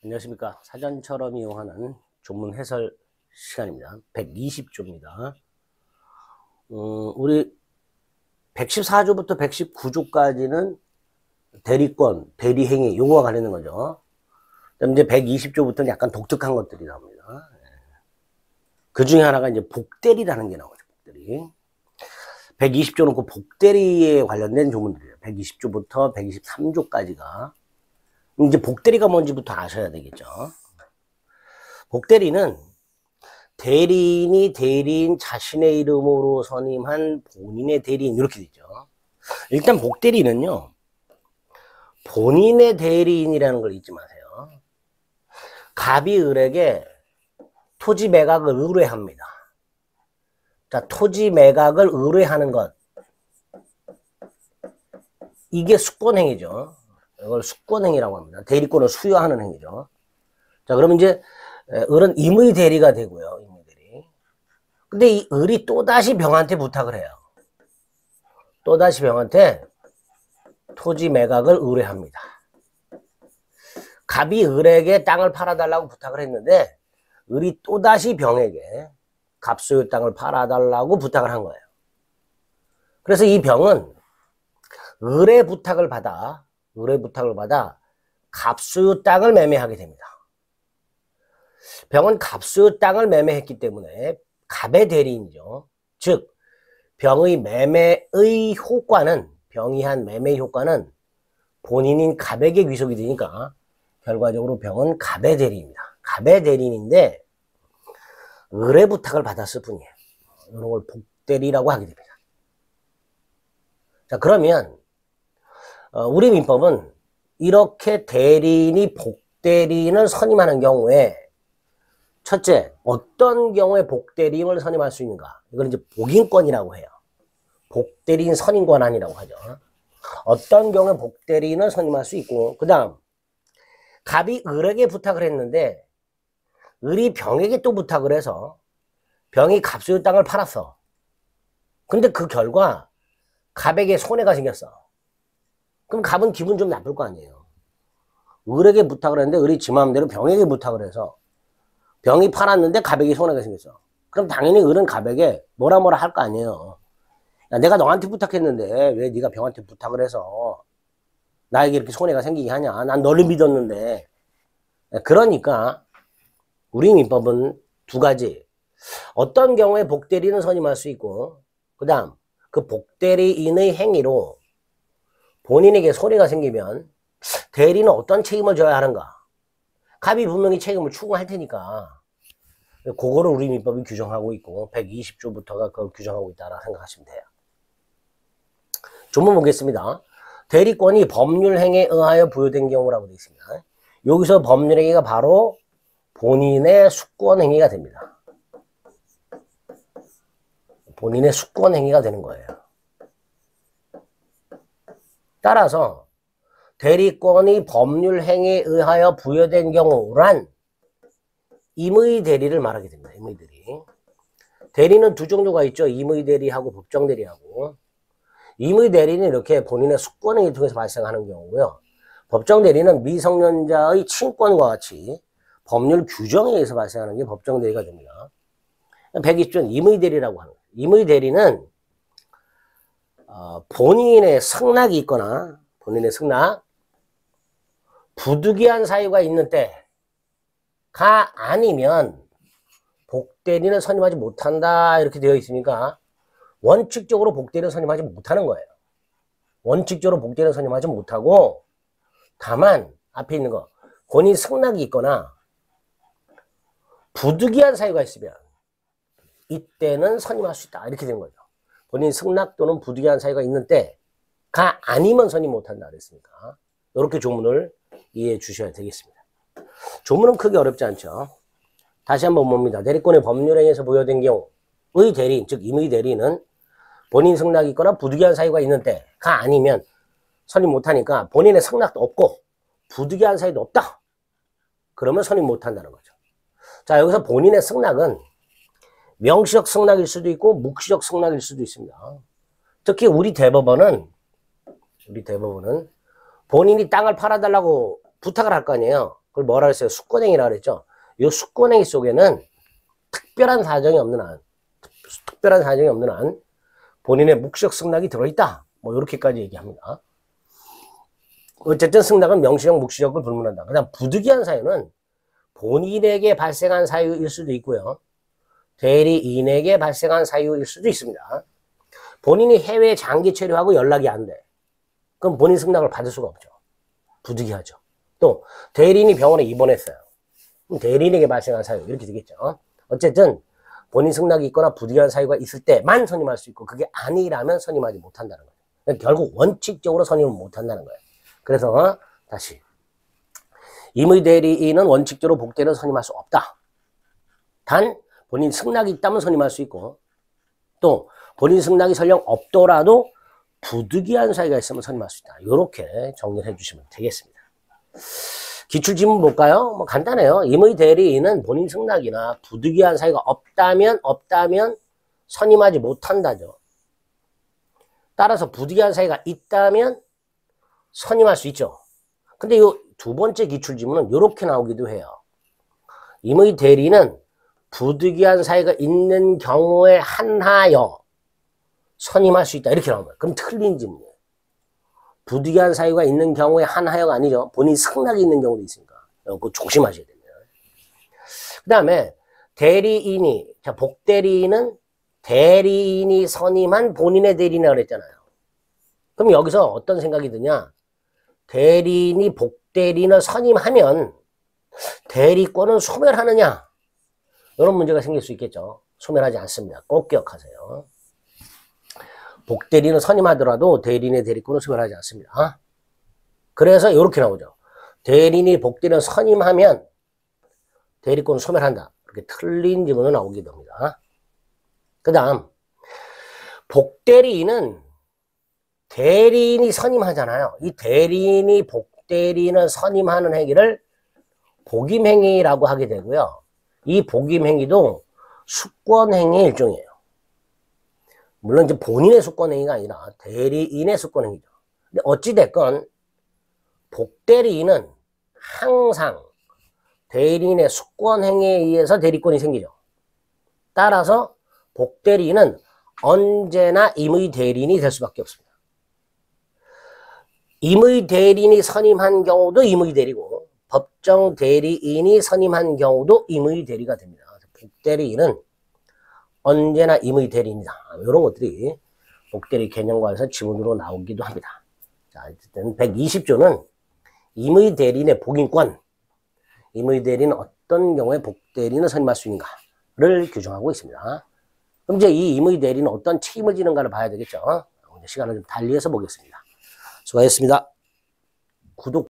안녕하십니까. 사전처럼 이용하는 조문 해설 시간입니다. 120조입니다. 우리 114조부터 119조까지는 대리권, 대리행위, 요거와 관련된 거죠. 그다음 이제 120조부터는 약간 독특한 것들이 나옵니다. 그 중에 하나가 이제 복대리라는 게 나오죠. 복대리. 120조는 그 복대리에 관련된 조문들이에요. 120조부터 123조까지가. 이제 복대리가 뭔지부터 아셔야 되겠죠. 복대리는 대리인이 대리인 자신의 이름으로 선임한 본인의 대리인 이렇게 되죠. 일단 복대리는요, 본인의 대리인이라는 걸 잊지 마세요. 갑이 을에게 토지 매각을 의뢰합니다. 자, 토지 매각을 의뢰하는 것, 이게 수권행위죠. 이걸 수권행위라고 합니다. 대리권을 수여하는 행위죠. 자, 그러면 이제 을은 임의 대리가 되고요. 임의 대리. 근데 이 을이 또다시 병한테 부탁을 해요. 또다시 병한테 토지 매각을 의뢰합니다. 갑이 을에게 땅을 팔아달라고 부탁을 했는데 을이 또다시 병에게 갑소유 땅을 팔아달라고 부탁을 한 거예요. 그래서 이 병은 을의 부탁을 받아 갑소유 땅을 매매하게 됩니다. 병은 갑소유 땅을 매매했기 때문에 갑의 대리인이죠. 즉 병의 매매의 효과는, 병이 한 매매 효과는 본인인 갑에게 귀속이 되니까 결과적으로 병은 갑의 대리입니다. 갑의 대리인인데 을의 부탁을 받았을 뿐이에요. 이런 걸 복대리라고 하게 됩니다. 자, 그러면 우리 민법은 이렇게 대리인이 복대리인을 선임하는 경우에 첫째, 어떤 경우에 복대리인을 선임할 수 있는가? 이걸 이제 복인권이라고 해요. 복대리인 선임 권한이라고 하죠. 어떤 경우에 복대리인을 선임할 수 있고, 그 다음 갑이 을에게 부탁을 했는데 을이 병에게 또 부탁을 해서 병이 갑소유 땅을 팔았어. 근데 그 결과 갑에게 손해가 생겼어. 그럼 갑은 기분 좀 나쁠 거 아니에요. 을에게 부탁을 했는데 을이 지 마음대로 병에게 부탁을 해서 병이 팔았는데 갑에게 손해가 생겼어. 그럼 당연히 을은 갑에게 뭐라 할 거 아니에요. 야, 내가 너한테 부탁했는데 왜 네가 병한테 부탁을 해서 나에게 이렇게 손해가 생기게 하냐. 난 너를 믿었는데. 그러니까 우리 민법은 두 가지. 어떤 경우에 복대리인을 선임할 수 있고, 그 다음 그 복대리인의 행위로 본인에게 손해가 생기면 대리는 어떤 책임을 져야 하는가. 갑이 분명히 책임을 추구할 테니까 그거를 우리 민법이 규정하고 있고 120조부터가 그걸 규정하고 있다고 생각하시면 돼요. 조문 보겠습니다. 대리권이 법률행위에 의하여 부여된 경우라고 되어 있습니다. 여기서 법률행위가 바로 본인의 수권행위가 됩니다. 본인의 수권행위가 되는 거예요. 따라서 대리권이 법률행위에 의하여 부여된 경우란 임의 대리를 말하게 됩니다. 임의 대리. 대리는 두 종류가 있죠. 임의 대리하고 법정 대리하고. 임의 대리는 이렇게 본인의 수권행위 통해서 발생하는 경우고요. 법정 대리는 미성년자의 친권과 같이 법률 규정에 의해서 발생하는 게 법정 대리가 됩니다. 120조는 임의 대리라고 하는 거예요. 임의 대리는 본인의 승낙이 있거나 본인의 승낙, 부득이한 사유가 있는 때가 아니면 복대리는 선임하지 못한다 이렇게 되어 있으니까 원칙적으로 복대리는 선임하지 못하는 거예요. 원칙적으로 복대리는 선임하지 못하고 다만 앞에 있는 거 본인 승낙이 있거나 부득이한 사유가 있으면 이때는 선임할 수 있다 이렇게 된 거죠. 본인 승낙 또는 부득이한 사유가 있는 때가 아니면 선임 못한다 그랬으니까 이렇게 조문을 이해해 주셔야 되겠습니다. 조문은 크게 어렵지 않죠. 다시 한번 봅니다. 대리권의 법률행위에서 부여된 경우의 대리인, 즉 임의 대리는 본인 승낙이 있거나 부득이한 사유가 있는 때가 아니면 선임 못하니까 본인의 승낙도 없고 부득이한 사유도 없다. 그러면 선임 못한다는 거죠. 자, 여기서 본인의 승낙은 명시적 승낙일 수도 있고 묵시적 승낙일 수도 있습니다. 특히 우리 대법원은 본인이 땅을 팔아달라고 부탁을 할 거 아니에요. 그걸 뭐라 그랬어요? 수권행위라 그랬죠. 이 수권행위 속에는 특별한 사정이 없는 한 본인의 묵시적 승낙이 들어있다. 뭐 이렇게까지 얘기합니다. 어쨌든 승낙은 명시적, 묵시적을 불문한다. 그다음 부득이한 사유는 본인에게 발생한 사유일 수도 있고요. 대리인에게 발생한 사유일 수도 있습니다. 본인이 해외에 장기 체류하고 연락이 안 돼. 그럼 본인 승낙을 받을 수가 없죠. 부득이하죠. 또 대리인이 병원에 입원했어요. 그럼 대리인에게 발생한 사유 이렇게 되겠죠. 어쨌든 본인 승낙이 있거나 부득이한 사유가 있을 때만 선임할 수 있고 그게 아니라면 선임하지 못한다는 거예요. 그러니까 결국 원칙적으로 선임을 못한다는 거예요. 그래서 다시 임의 대리인은 원칙적으로 복대리는 선임할 수 없다. 단 본인 승낙이 있다면 선임할 수 있고 또 본인 승낙이 설령 없더라도 부득이한 사유가 있으면 선임할 수 있다. 이렇게 정리를 해주시면 되겠습니다. 기출지문 볼까요? 뭐 간단해요. 임의 대리인은 본인 승낙이나 부득이한 사유가 없다면 선임하지 못한다죠. 따라서 부득이한 사유가 있다면 선임할 수 있죠. 근데 이 두 번째 기출지문은 이렇게 나오기도 해요. 임의 대리인은 부득이한 사유가 있는 경우에 한하여 선임할 수 있다. 이렇게 나오면 그럼 틀린 질문이에요. 부득이한 사유가 있는 경우에 한하여가 아니죠. 본인 승낙이 있는 경우도 있으니까. 그거 조심하셔야 됩니다. 그 다음에 대리인이, 자, 복대리인은 대리인이 선임한 본인의 대리인이라고 그랬잖아요. 그럼 여기서 어떤 생각이 드냐? 대리인이 복대리인을 선임하면 대리권은 소멸하느냐? 이런 문제가 생길 수 있겠죠. 소멸하지 않습니다. 꼭 기억하세요. 복대리인을 선임하더라도 대리인의 대리권은 소멸하지 않습니다. 그래서 이렇게 나오죠. 대리인이 복대리인을 선임하면 대리권을 소멸한다. 이렇게 틀린 지문은 나오기도 합니다. 그 다음 복대리인은 대리인이 선임하잖아요. 이 대리인이 복대리인을 선임하는 행위를 복임행위라고 하게 되고요. 이 복임행위도 수권행위 일종이에요. 물론 이제 본인의 수권행위가 아니라 대리인의 수권행위죠. 근데 어찌됐건 복대리인은 항상 대리인의 수권행위에 의해서 대리권이 생기죠. 따라서 복대리인은 언제나 임의 대리인이 될 수밖에 없습니다. 임의 대리인이 선임한 경우도 임의 대리고 법정 대리인이 선임한 경우도 임의 대리가 됩니다. 복대리인은 언제나 임의 대리인이다. 이런 것들이 복대리 개념과에서 지문으로 나오기도 합니다. 자, 어쨌든 120조는 임의 대리인의 복인권, 임의 대리인은 어떤 경우에 복대리인을 선임할 수 있는가를 규정하고 있습니다. 그럼 이제 이 임의 대리인은 어떤 책임을 지는가를 봐야 되겠죠. 시간을 좀 달리해서 보겠습니다. 수고하셨습니다. 구독